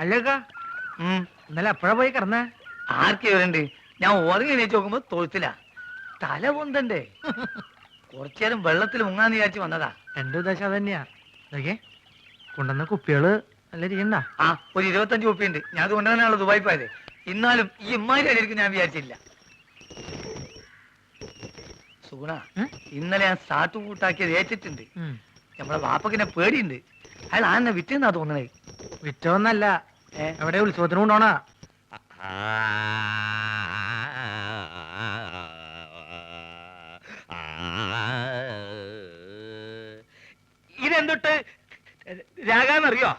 അല്ലക്ക ഇന്നലെ എപ്പോഴാ പോയി കിടന്നേ? ആർക്കെ വരണ്ട്? ഞാൻ ഉറങ്ങി എണീച്ച് നോക്കുമ്പോ തൊഴുത്തില്ല. തല പൊന്തണ്ടേ? കുറച്ചേരം വെള്ളത്തിൽ മുങ്ങാന്ന് വിചാരിച്ച് വന്നതാ. എന്റെ ഉദ്ദേശം അതന്നെയാ. നോക്കിയേ, കൊണ്ടുവന്ന കുപ്പികള് നല്ല ഇരിക്കണ്ട. ആ, ഒരു 25 കുപ്പിയുണ്ട്. ഞാൻ അത് കൊണ്ടുവന്നാണല്ലോ ദുബായി പോയത്. എന്നാലും ഈ ഇമ്മാരി അടിയിരിക്കും ഞാൻ വിചാരിച്ചില്ല. സുഗുണ, ഇന്നലെ ഞാൻ സാട്ടു കൂട്ടാക്കിയത് ഏറ്റിട്ടുണ്ട്. നമ്മളെ വാപ്പക്കിനെ പേടിയുണ്ട്. അയാൾ ആന്നെ വിറ്റെന്നാ തോന്നണേ. വിറ്റോന്നല്ല, എവിടെ ഉത്സവത്തിന് കൊണ്ടോണാ. ഇതെന്തൊട്ട് രാഗാന്നറിയോ?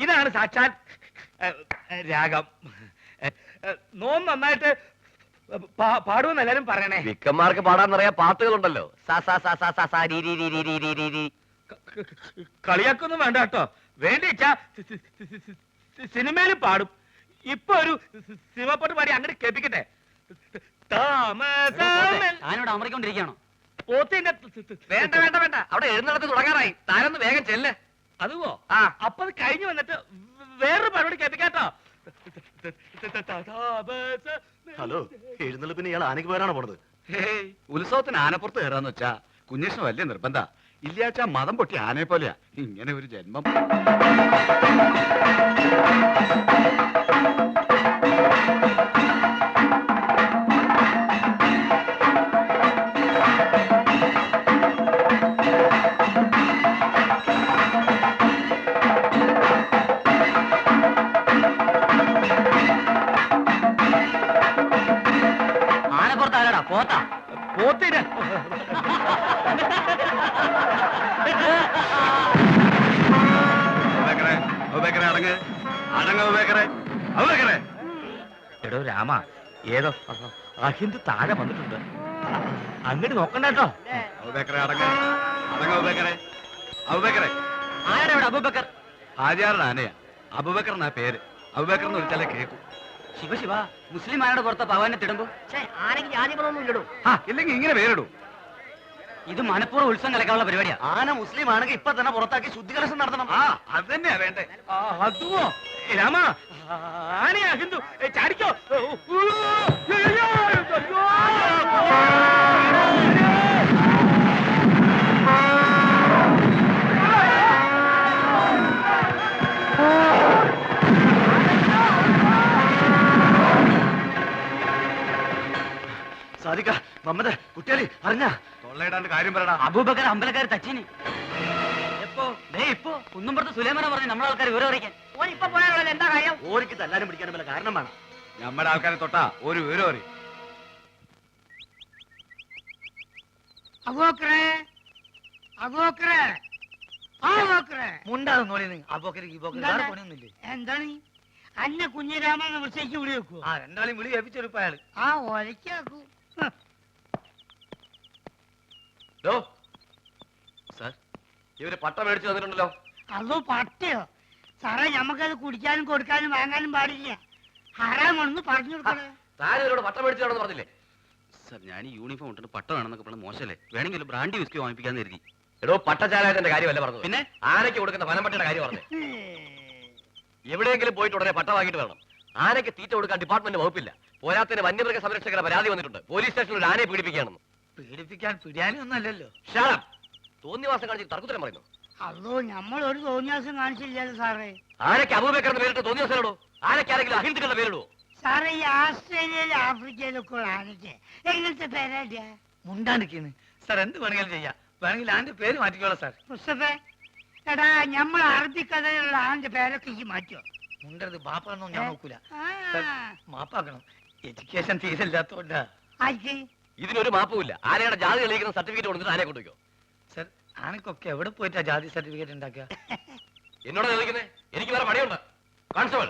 ഇതാണ് സാക്ഷാൽ രാഗം. നോം നന്നായിട്ട് പാടുമെന്ന് എല്ലാരും പറയണേ. വിക്കന്മാർക്ക് പാടാന്നറിയാ പാട്ടുകളുണ്ടല്ലോ. കളിയാക്കൊന്നും വേണ്ട കേട്ടോ. വേണ്ടിച്ചാ സിനിമയിലും പാടും. ഇപ്പൊ ഒരു സിനിമപ്പാട്ട് പാടി അങ്ങനെ കേൾപ്പിക്കട്ടെ. അമറിക്കൊണ്ടിരിക്കണോ? പോത്തിന്റെ വേണ്ട വേണ്ട വേണ്ട, അവിടെ എഴുന്നള്ളത്ത് തുടങ്ങാറായി. താനൊന്ന് വേഗം ചെല്ല്. അതുവോ? അപ്പൊ അത് കഴിഞ്ഞു വന്നിട്ട് വേറൊരു പരിപാടി കേൾപ്പിക്കാട്ടോ. ഹലോ, എഴുന്നള്ളിപ്പിന് ഇയാൾ ആനയ്ക്ക് പോരാണോ പോണത്? ഉത്സവത്തിന് ആനപ്പുറത്ത് കയറാന്ന് വെച്ചാ കുഞ്ഞേഷിന് വലിയ നിർബന്ധ. ഇല്ലാച്ചാ മതം പൊട്ടി ആനയെ പോലെയാ. ഇങ്ങനെ ഒരു ജന്മം. ആനപ്പുറത്ത് ആരാടാ? പോത്താ? പോത്തിന് എടോ രാമ, ഏതോ അഹിന്ദു താഴെ വന്നിട്ടുണ്ട്. അങ്ങോട്ട് നോക്കണ്ട കേട്ടോ. അബൂബക്കർ ഹാജിയാറുടെ ആനയാ. അബൂബക്കർ എന്നാ പേര്. അബൂബക്കർ എന്ന് വിളിച്ചാലേ കേൾക്കും. ശിവ ശിവ, മുസ്ലിം ആനയുടെ പുറത്ത് ഭഗവാനെ തിടുമ്പോ ആനയ്ക്ക് ജാതികളൊന്നും ഇല്ലടോ. ഇല്ലെങ്കിൽ ഇങ്ങനെ പേരിടൂ. ഇത് മനപ്പൂർവ്വം ഉത്സവം കലക്കാനുള്ള പരിപാടിയാ. ആന മുസ്ലിം ആണെങ്കിൽ ഇപ്പൊ തന്നെ പുറത്താക്കി ശുദ്ധികലശം നടത്തണം. അത് തന്നെയാ വേണ്ടേ. അതുവോ രാമ? ആനയാ ഹിന്ദു, ചാടിക്കോ. സാധിക്ക മമ്മദ് കുട്ടികളി അറിഞ്ഞ തൊള്ളയിടാണ്ട് കാര്യം പറയടാ. അബൂബക്കർ അമ്പലക്കാർ തച്ചിന്. എപ്പോ? ഇപ്പൊ കുന്നുംപുറത്ത് സുലൈമാന പറഞ്ഞു നമ്മളെ ആൾക്കാർ വിവരം അറിയിക്കാൻ. ഓൻ ഇപ്പൊ പോയാലുള്ള എന്താ കാര്യം? ഓരിക്ക് തല്ലാനും പിടിക്കാനും വല്ല കാരണം വേണം. നമ്മുടെ ആൾക്കാരെ തൊട്ടാ ഒരു വിവരം അറിയും. എന്താണ് അന്നെ കുഞ്ഞിരാമെന്ന് വിളിച്ചേക്ക് വിളി വെക്കൂ. രണ്ടാളും വിളി ഏൽപ്പിച്ചെടുപ്പ അയാള്. ഒലക്കാക്കൂ. ഇവര് പട്ട മേടിച്ചു തന്നിട്ടുണ്ടല്ലോ. അതോ പട്ടയോ? സാറേ, ഞമ്മക്കത് കുടിക്കാനും കൊടുക്കാനും വാങ്ങാനും പാടില്ല. ഹറാമൊന്ന് പറഞ്ഞു കൊടുക്കണേ. താനോട് പട്ട മേടിച്ചു പറഞ്ഞില്ലേ? സർ, ഞാൻ ഈ യൂണിഫോം ഇട്ടിട്ട് പട്ട വേണമെന്നൊക്കെ പറഞ്ഞ മോശമല്ലേ? വേണമെങ്കിൽ ബ്രാൻഡി വിസ്കി വാങ്ങിപ്പിക്കാന്ന് കരുതി. എടോ, പട്ടചാലായതിന്റെ കാര്യമല്ല പറഞ്ഞു. പിന്നെ ആനയ്ക്ക് കൊടുക്കുന്ന വനംപട്ടയുടെ കാര്യം പറഞ്ഞു. എവിടെയെങ്കിലും പോയിട്ട് ഉടനെ പട്ട വാങ്ങിയിട്ട് വേണം. ആനയ്ക്ക് തീറ്റ കൊടുക്കാൻ ഡിപ്പാർട്ട്മെന്റ് വകുപ്പില്ല. പോരാത്തിന് വന്യമൃഗ സംരക്ഷകരുടെ പരാതി വന്നിട്ടുണ്ട്. പോലീസ് സ്റ്റേഷനിൽ ഒരു ആനയെ പീഡിപ്പിക്കുകയാണെന്ന്. പീഡിപ്പിക്കാൻ പിടിയാനൊന്നും അല്ലല്ലോ. തോന്നിവാസം കാണിച്ച് തർക്കുത്തരം പറയുന്നു. അതോ നമ്മൾ ഒരു തോന്നിയാസം കാണിച്ചില്ലല്ലോ സാറേ. ആനയ്ക്ക് അബൂബക്കറിന്റെ പേരിട്ട് തോന്നിവാസനോ? ആനയ്ക്ക് ആരെങ്കിലും അഹിന്ദുക്കളുടെ പേരിടോ? സാറേ, ഈ ആസ്ട്രേലിയയിലും ആഫ്രിക്കയിലൊക്കെ ഉള്ള ആനയ്ക്ക് എങ്ങനത്തെ പേരാ? മുണ്ടാണ്ടിരിക്കുന്നു സാർ. എന്ത് വേണമെങ്കിലും ചെയ്യാം. വേണമെങ്കിൽ ആന്റെ പേര് മാറ്റിക്കോളാം സാർ. മുസ്തഫേ, എടാ, നമ്മൾ അറബിക്കഥയിലുള്ള ആന്റെ പേരൊക്കെ ഈ മാറ്റോ? മുണ്ടത് ബാപ്പാണെന്നോ ഞാൻ നോക്കൂല. മാപ്പാക്കണം. എഡ്യൂക്കേഷൻ തീരില്ലാത്തോണ്ടാ. ഇതിനൊരു മാപ്പുമില്ല. ആനയുടെ ജാതി തെളിയിക്കുന്ന സർട്ടിഫിക്കറ്റ് കൊടുത്തിട്ട് ആനയെ കൊണ്ടുവയ്ക്കോ? സാർ, ആനക്കൊക്കെ എവിടെ പോയിട്ടാ ജാതി സർട്ടിഫിക്കറ്റ് ഉണ്ടാക്കുക? എന്നോട് ചോദിക്കുന്നേ? എനിക്ക് വേറെ പണിയുണ്ട്. കോൺസ്റ്റബിൾ,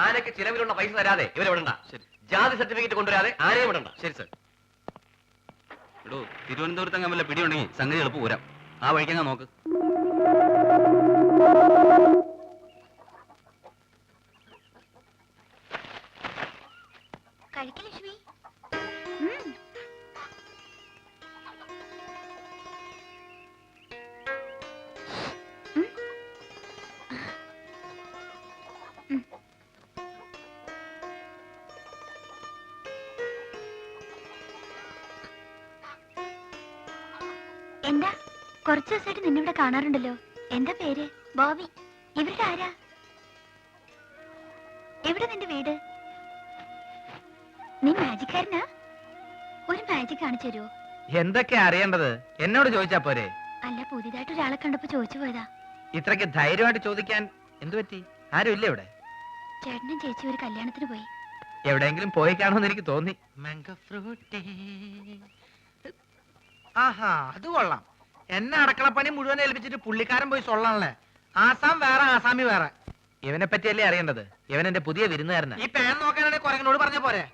ആനയ്ക്ക് ചിലവിലുള്ള പൈസ തരാതെ ഇവരെ വിടണ്ട. ശരി. ജാതി സർട്ടിഫിക്കറ്റ് കൊണ്ടുവരാതെ ആനയെ വിടണ്ട. ശരി സർ. എടോ, തിരുവനന്തപുരത്ത് അങ്ങനെ വല്ല പിടിയുണ്ടെങ്കിൽ സംഗതി എളുപ്പം പോരാം. ആ വഴിക്കങ്ങ നോക്ക്. കഴിക്കലക്ഷ്മി. എന്താ കുറച്ചു ദിവസമായിട്ട് നിന്നിവിടെ കാണാറുണ്ടല്ലോ. എന്താ പേര്? ബോബി. ഇവരുടെ ആരാ? എവിടെ നിന്റെ വീട്? നീ മാജിക്കാരനാ? ഒരു മാജിക് കാണിച്ചു തരുമോ? എന്തൊക്കെയാ അറിയേണ്ടത്? എന്നോട് ചോദിച്ചാ പോരെ? അല്ല, പുതിയതായിട്ട് ഒരാളെ കണ്ടപ്പോ ചോദിച്ചു പോയതാ. ഇത്രയ്ക്ക് ധൈര്യമായിട്ട് ചോദിക്കാൻ എന്തു പറ്റി? ആരും ഇല്ല ഇവിടെ? ചേട്ടനും ചേച്ചി ഒരു കല്യാണത്തിന് പോയി. എവിടെയെങ്കിലും പോയി കാണുമെന്ന് എനിക്ക് തോന്നി. ആഹാ, അത് കൊള്ളാം. എന്നെ അടുക്കളപ്പണി മുഴുവൻ ഏൽപ്പിച്ചിട്ട് പുള്ളിക്കാരൻ പോയി സൊള്ളാണല്ലേ. ആസാം വേറെ, ആസാമി വേറെ. ഇവനെ പറ്റിയല്ലേ അറിയേണ്ടത്? ഇവൻ എന്റെ പുതിയ വിരുന്നുകാരനാ. ഈ പേൻ നോക്കാനാണെങ്കിൽ കുരങ്ങനോട് പറഞ്ഞ പോരെ?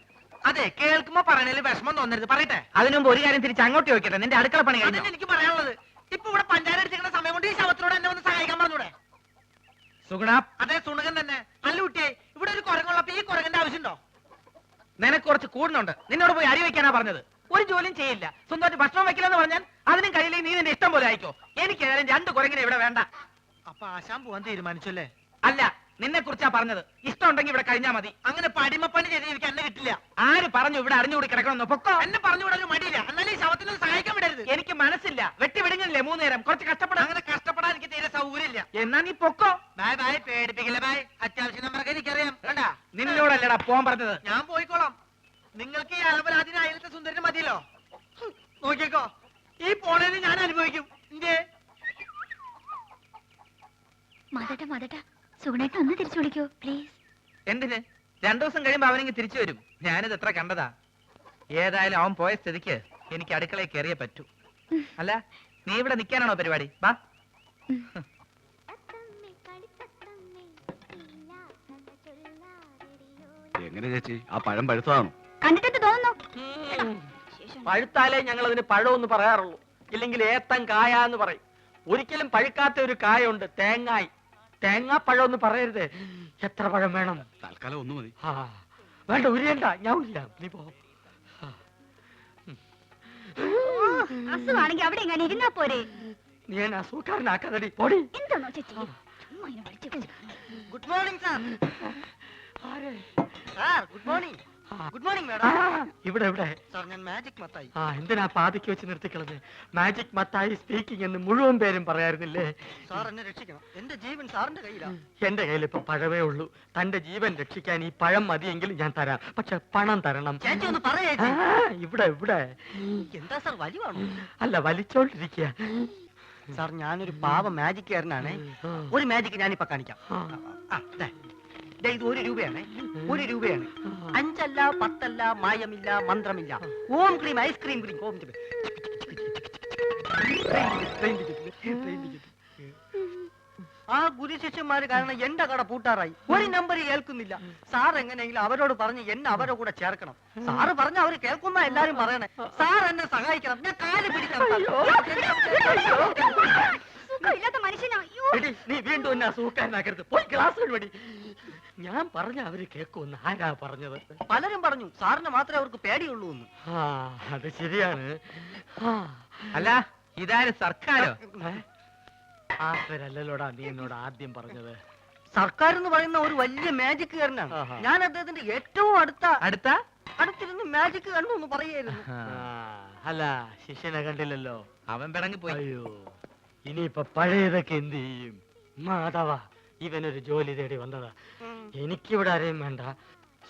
അതെ, കേൾക്കുമ്പോ പറയണേല് വിഷമം തോന്നരുത്. പറയട്ടെ. അതിനു മുമ്പ് ഒരു കാര്യം തിരിച്ച് അങ്ങോട്ട് ചോദിക്കട്ടെ. നിന്റെ അടുക്കള പണി കഴിഞ്ഞോ? എനിക്ക് പറയാനുള്ളത്, ഇപ്പൊ ഇവിടെ പഞ്ചായത്ത് അടിച്ചിരിക്കുന്ന സമയം കൊണ്ട് ഈ ശവത്തിനോട് എന്നെ ഒന്ന് സഹായിക്കാൻ പറഞ്ഞൂടെ? സുഗുണ. അതെ, സുണകൻ തന്നെ. അല്ല കുട്ടിയെ, ഇവിടെ ഒരു കുരങ്ങുള്ളപ്പോ ഈ കുരങ്ങന്റെ ആവശ്യമുണ്ടോ? നിനക്ക് കുറച്ച് കൂടുന്നുണ്ട്. നിന്നോട് പോയി അരി വെക്കാനാ പറഞ്ഞത്. ഒരു ജോലിയും ചെയ്യില്ല. സ്വന്തമായിട്ട് ഭക്ഷണം വെക്കില്ലെന്ന് പറഞ്ഞാൽ അതിനും കഴിയില്ലെങ്കിൽ നീ നിന്റെ ഇഷ്ടം പോലെ ആയിക്കോ. എനിക്ക് ഏതായാലും 2 കുരങ്ങിനെ ഇവിടെ വേണ്ട. അപ്പൊ ആശാൻ പോവാൻ തീരുമാനിച്ചല്ലേ? അല്ല, നിന്നെ കുറിച്ചാ പറഞ്ഞത്. ഇഷ്ടം ഉണ്ടെങ്കിൽ ഇവിടെ കഴിഞ്ഞാ മതി. അങ്ങനെ അടിമപ്പണി ചെയ്ത് എനിക്ക് എന്നെ കിട്ടില്ല. ആര് പറഞ്ഞു ഇവിടെ അടിഞ്ഞുകൂടി കിടക്കണമെന്നോ? പൊക്കോ. എന്നെ പറഞ്ഞുകൂടാ ഒരു മടിയില്ല. എന്നാലും ഈ ശവത്തിനൊന്ന് സഹായിക്കാൻ വിടരുത്. എനിക്ക് മനസ്സില്ല. വെട്ടി വിടുങ്ങില്ലേ 3 നേരം. കുറച്ച് കഷ്ടപ്പെടാം. അങ്ങനെ കഷ്ടപ്പെടാൻ എനിക്ക് തീരെ സൗകര്യമില്ല. എന്നാ നീ പൊക്കോ. Bye bye. പേടിപ്പിക്കില്ല ബായ്. അത്യാവശ്യം നമ്മളൊക്കെ എനിക്കറിയാം. വേണ്ട, നിന്നോടല്ലടാ പോവാൻ പറഞ്ഞത്. ഞാൻ പോയിക്കോളാം. നിങ്ങൾക്ക് ഈ അലപരാധിന് അയലത്തെ സുന്ദരന് മതിയല്ലോ. നോക്കിക്കോ, ഈ പോണേന് ഞാൻ അനുഭവിക്കും. മതട്ട സുഗുണേട്ടൻ ഒന്ന് തിരിച്ചു വിളിക്കോ പ്ലീസ്. എന്തിന്? 2 ദിവസം കഴിയുമ്പോ അവനെങ്കിൽ തിരിച്ചു വരും. ഞാനിത് എത്ര കണ്ടതാ. ഏതായാലും അവൻ പോയ സ്ഥിതിക്ക് എനിക്ക് അടുക്കളയിൽ കയറിയേ പറ്റൂ. അല്ല, നീ ഇവിടെ നിൽക്കാനാണോ പരിപാടി? വാ. എങ്ങനെ ചേച്ചി, ആ പഴം പഴുത്തതാണോ? കണ്ടിട്ട് തോന്നുന്നു. പഴുത്താലേ ഞങ്ങൾ അതിന് പഴമെന്ന് പറയാറുള്ളൂ. ഇല്ലെങ്കിൽ ഏത്തൻ കായ എന്ന് പറയും. ഒരിക്കലും പഴുക്കാത്ത ഒരു കായുണ്ട്, തേങ്ങായി. തേങ്ങാപ്പഴം എന്ന് പറയരുത്. എത്ര പഴം വേണം? തൽക്കാലം ഒന്ന് മതി. വേണ്ട, ഉരിയണ്ട, ഞാൻ ഇല്ല. നീ പോ. അസുഖാണെങ്കിൽ അവിടെ എങ്ങനെ ഇരുന്നാ പോരെ? നീ എന്നെ അസുഖക്കാരനാക്കാതടി, പൊടി. എന്താണോ ചേച്ചി? Good morning sir. ആരെ? Good morning. Good morning madam. ഇവിടെ ഇവിടെ സാർ, ഞാൻ മാജിക് മത്തായി. എന്തിനാ പാതിക്ക് വെച്ച് നിർത്തിക്കളത്? മാജിക് മത്തായി സ്പീക്കിംഗ് എന്ന് മുഴുവൻ പേരും പറയാറുന്നില്ലേ? സാർ എന്നെ രക്ഷിക്കണം. എന്റെ ജീവൻ സാറിന്റെ കയ്യിലാണ്. എന്റെ കയ്യിൽ ഇപ്പൊ പഴമേ ഉള്ളൂ. തന്റെ ജീവൻ രക്ഷിക്കാൻ ഈ പഴം മതിയെങ്കിൽ ഞാൻ തരാം. പക്ഷെ പണം തരണം. ചേച്ചി ഒന്ന് പറയേ. ഇവിടെ ഇവിടെ. എന്താ സാർ, വലിവാണോ? അല്ല, വലിച്ചോണ്ടിരിക്കുക. സാർ, ഞാനൊരു പാവ മാജിക്കാരനാണ്. ഒരു മാജിക് ഞാനിപ്പോ കാണിക്കാം. ഇത് 1 രൂപയാണ്. 1 രൂപയാണ്. 5 അല്ല, 10 അല്ല, മായമില്ല, മന്ത്രമില്ല. ഓം ക്രീം, ഐസ്ക്രീം ക്രീം. ഓം ആ ഗുരുശിഷ്യന്മാര് കാരണം എന്റെ കട പൂട്ടാറായി. ഒരു നമ്പർ കേൾക്കുന്നില്ല. സാർ എങ്ങനെയെങ്കിലും അവരോട് പറഞ്ഞ് എന്നെ അവരുടെ കൂടെ ചേർക്കണം. സാറ് പറഞ്ഞ അവര് കേൾക്കുന്ന എല്ലാരും പറയണേ. സാർ എന്നെ സഹായിക്കണം. ഞാൻ കാല് പിടിക്കണം. നീ വീണ്ടും എന്നെ അസുഖക്കാരനാക്കരുത്. പോയി ക്ലാസ് വഴി. ഞാൻ പറഞ്ഞ അവര് കേൾക്കുമെന്ന് ആരാ പറഞ്ഞത്? പലരും പറഞ്ഞു സാറിന് മാത്രമേ അവർക്ക് പേടിയുള്ളൂ എന്ന്. അത് ശരിയാണ്. അല്ല, ഇതാരും സർക്കാരോ? ആരല്ലല്ലോടാ നീ എന്നോട് ആദ്യം പറഞ്ഞത്. സർക്കാർ എന്ന് പറയുന്ന ഒരു വലിയ മാജിക്കുകാരനാണ്. ഞാൻ അദ്ദേഹത്തിന്റെ ഏറ്റവും അടുത്തിരുന്ന് മാജിക് കണ്ടു എന്ന് പറയായിരുന്നു. അല്ല, ശിഷ്യനെ കണ്ടില്ലല്ലോ. അവൻ പിടങ്ങി പോയി. അയ്യോ, ഇനിയിപ്പൊ പഴയതൊക്കെ എന്ത് ചെയ്യും? മാധവ, ഇവനൊരു ജോലി തേടി വന്നതാ. എനിക്കിവിടെ ആരെയും വേണ്ട.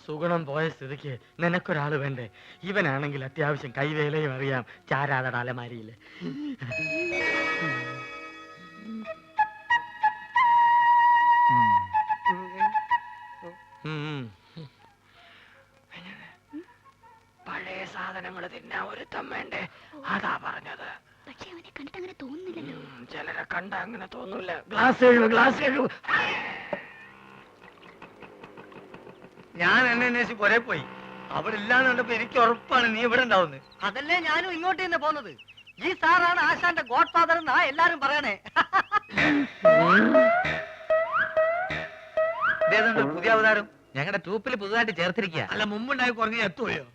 സുഗുണം പോയ സ്ഥിതിക്ക് നിനക്കൊരാള് വേണ്ടേ? ഇവനാണെങ്കിൽ അത്യാവശ്യം കൈവേലയും അറിയാം. ചാരാതട അലമാരിയില്. പഴയ സാധനങ്ങൾ തിന്നാ ഒരുത്തം വേണ്ടേ? അതാ പറഞ്ഞത്. പക്ഷെ അവനെ കണ്ടിട്ട് അങ്ങനെ തോന്നുന്നില്ലല്ലോ. ചിലരെ കണ്ട അങ്ങനെ തോന്നൂല. ഗ്ലാസ് എഴുതു. ഞാൻ എന്നെ അന്വേഷിച്ച് പുറേ പോയി. അവിടെ ഇല്ലാന്ന് കണ്ടപ്പോ എനിക്ക് ഉറപ്പാണ് നീ ഇവിടെ ഉണ്ടാവുന്നത്. അതല്ലേ ഞാനും ഇങ്ങോട്ട് തന്നെ പോന്നത്. ഈ സാറാണ് ആശാന്റെ ഗോഡ് ഫാദർ എന്നാ എല്ലാരും പറയണേ. ഇതേതുണ്ട് പുതിയ അവതാരം? ഞങ്ങളുടെ ട്രൂപ്പിൽ പുതുതായിട്ട് ചേർത്തിരിക്കുക. അല്ല, മുമ്പുണ്ടായി കുറഞ്ഞ എത്തുകയോ?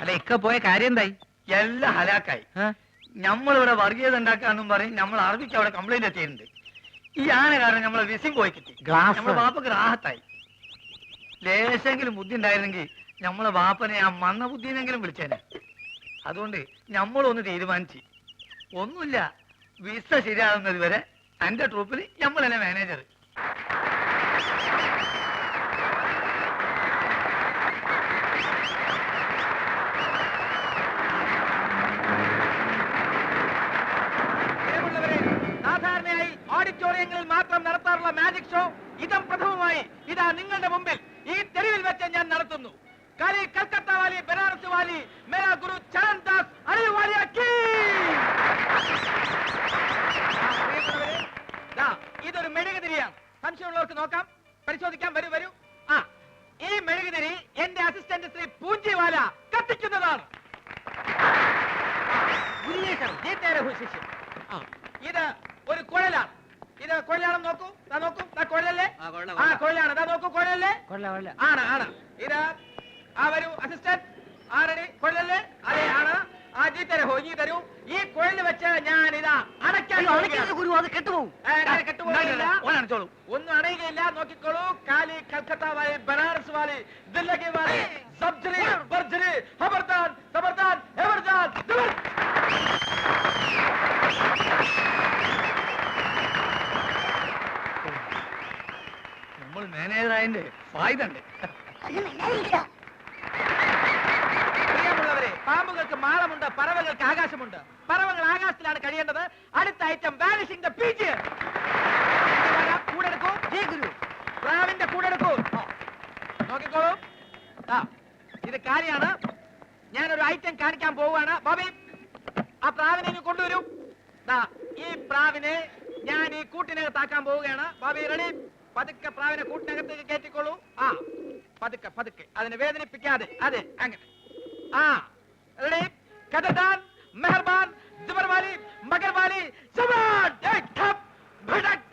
അല്ല, ഇക്ക പോയ കാര്യം എന്തായി? എല്ലാം ഹലാക്കായി. നമ്മളിവിടെ വർഗീയത ഉണ്ടാക്കാന്നും പറയും. നമ്മൾ അറബിക്ക് അവിടെ കംപ്ലൈന്റ് എത്തിയിട്ടുണ്ട്. ഈ ആന കാരണം നമ്മളെ വിസിം പോയി കിട്ടി. നമ്മളെ ബാപ്പക്ക് റാഹത്തായി. ലേശെങ്കിലും ബുദ്ധി ഉണ്ടായിരുന്നെങ്കിൽ നമ്മളെ ബാപ്പനെ ആ മന്ന ബുദ്ധിനെങ്കിലും വിളിച്ചേനെ. അതുകൊണ്ട് നമ്മളൊന്ന് തീരുമാനിച്ച് ഒന്നുമില്ല, വിസ ശരിയാകുന്നത് വരെ എന്റെ ട്രൂപ്പിൽ നമ്മൾ തന്നെ മാനേജർ. പ്രിയമുള്ളവരെ, സാധാരണയായി ഓഡിറ്റോറിയങ്ങളിൽ മാത്രം നടത്താറുള്ള മാജിക് ഷോ ഇതം പ്രഥമമായി ഇതാ നിങ്ങളുടെ മുമ്പിൽ ഈ തെരുവിൽ വെച്ച് ഞാൻ നടത്തുന്നു. കാലി കൽക്കത്ത വാലി, ബനാറസ് വാലി, മേരാ ഗുരു ചരൺ ദാസ് അലി വാലിയ കീ. പ്രിയമുള്ളവരെ, ദാ ഇതൊരു മെഴുകുതിരിയാണ്. സംശയമുള്ളവർക്ക് നോക്കാം, പരിശോധിക്കാം. വരൂ വരൂ. ആ, ഈ മെഴുകുതിരി എന്റെ അസിസ്റ്റന്റ് ശ്രീ പൂഞ്ചിവാല കത്തിക്കുന്നതാണ്. ഇത് ഒരു കുഴലാണ്. ഇത് കുഴലാണെന്ന് നോക്കൂ. ദാ നോക്കൂ, ദാ കുഴലല്ലേ? ആ, കുഴലാണ്. ദാ നോക്കൂ, കുഴലല്ലേ? ആണ് ആണ്. ഇത് വരൂ അസിസ്റ്റന്റ്. ആരടി കുഴലല്ലേ? അതെ ആണ്. ആ, ജീ തരൂ, ഈ തരൂ. ഈ കുഴല് വെച്ച് ഞാൻ ഇതാ അടയ്ക്കാൻ ഗുരു, അത് കെട്ടുപോകും. കെട്ടുപോകില്ല, ഓനടിച്ചോളൂ. ഒന്നും അണയുകയില്ല. നോക്കിക്കോളൂ. കാലി കൽക്കത്ത വാലി, ബനാറസ് വാലി, ദില്ലി വാലി, സബ്ജരി ബർജരി, ഖബർദാർ ഖബർദാർ ഖബർദാർ. നമ്മൾ മാനേജർ ആയതിന്റെ ഫായ്ദ ഉണ്ട്. പ്രിയമുള്ളവരെ, പാമ്പുകൾക്ക് മാളമുണ്ട്, പറവകൾക്ക് ആകാശമുണ്ട്. പറവകൾ ആകാശത്തിലാണ് കഴിയേണ്ടത്. അടുത്ത ഐറ്റം വാനിഷിംഗ് ദ പീജിയൻ. കൂടെടുക്കൂ. ജി ഗുരു. പ്രാവിന്റെ കൂടെടുക്കൂ. നോക്കിക്കോളൂ. ഇത് കാര്യമാണ്. ഞാനൊരു ഐറ്റം കാണിക്കാൻ പോവുകയാണ്. ബോബി, ആ പ്രാവിനെ ഇങ്ങ് കൊണ്ടുവരൂ. ഈ പ്രാവിനെ ഞാൻ ഈ കൂട്ടിനകത്താക്കാൻ പോവുകയാണ്. ബോബി റെഡി? പതുക്കെ പ്രാവിനെ കൂട്ടിനകത്തേക്ക് കയറ്റിക്കോളൂ. ആ, പതുക്കെ പതുക്കെ, അതിനെ വേദനിപ്പിക്കാതെ. അതെ, അങ്ങനെ. ആ, റെഡി? കഥദാൻ, മെഹർബാൻ, ജബർവാലി, മഗർവാലി, സവാൻ, ഏക് ഠപ്, ഭടക്,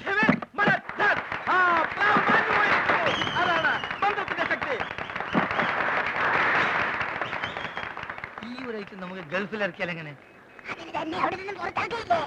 ഠിവിർ, മലക്, ധർ. ആ, പ്രാവ് മാഞ്ഞു പോയിരിക്കുന്നു. അതാണ് മന്ത്രത്തിന്റെ ശക്തി. ഈ ഒരു ഐറ്റം നമുക്ക് ഗൾഫിൽ ഇറക്കിയാൽ എങ്ങനെ? അതിന് തന്നെ അവിടെ നിന്നും പുറത്താക്കിയില്ലേ?